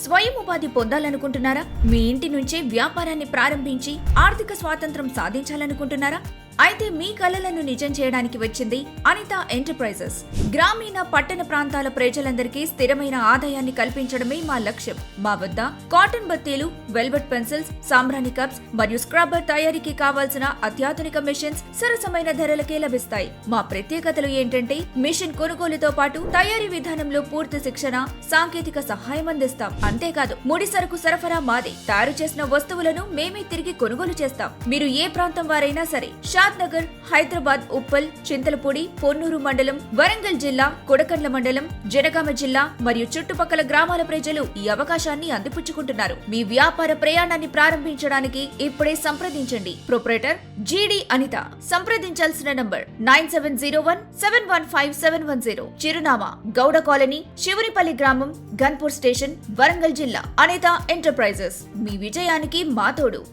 స్వయం ఉపాధి పొందాలనుకుంటున్నారా? మీ ఇంటి నుంచే వ్యాపారాన్ని ప్రారంభించి ఆర్థిక స్వాతంత్రం సాధించాలనుకుంటున్నారా? అయితే మీ కలలను నిజం చేయడానికి వచ్చింది అనిత ఎంటర్ప్రైజెస్. గ్రామీణ పట్టణ ప్రాంతాల ప్రజలందరికీ స్థిరమైన ఆదాయాన్ని కల్పించడమే మా లక్ష్యం. మా వద్ద కాటన్ బత్తీలు, వెల్వెట్ పెన్సిల్స్, సాంబ్రాణి కప్స్ మరియు స్క్రబ్బర్ తయారీకి కావాల్సిన అత్యాధునిక మిషన్స్ సరసమైన ధరలకే లభిస్తాయి. మా ప్రత్యేకతలు ఏంటంటే మిషన్ కొనుగోలుతో పాటు తయారీ విధానంలో పూర్తి శిక్షణ, సాంకేతిక సహాయం అందిస్తాం. అంతేకాదు ముడి సరుకు సరఫరా మాదే. తయారు చేసిన వస్తువులను మేమే తిరిగి కొనుగోలు చేస్తాం. మీరు ఏ ప్రాంతం వారైనా సరే నగర్, హైదరాబాద్, ఉప్పల్, చింతలపూడి, పొన్నూరు మండలం, వరంగల్ జిల్లా, కొడకండ్ల మండలం, జనగామ జిల్లా మరియు చుట్టుపక్కల గ్రామాల ప్రజలు ఈ అవకాశాన్ని అందిపుచ్చుకుంటున్నారు. మీ వ్యాపార ప్రయాణాన్ని ప్రారంభించడానికి ఇప్పుడే సంప్రదించండి. ప్రొప్రైటర్ జీడి అనిత. సంప్రదించాల్సిన నంబర్ 9701715710. చిరునామా గౌడ కాలనీ, శివునిపల్లి గ్రామం, గన్పూర్ స్టేషన్, వరంగల్ జిల్లా. అనిత ఎంటర్ప్రైజెస్. మీ విజయానికి మా తోడు.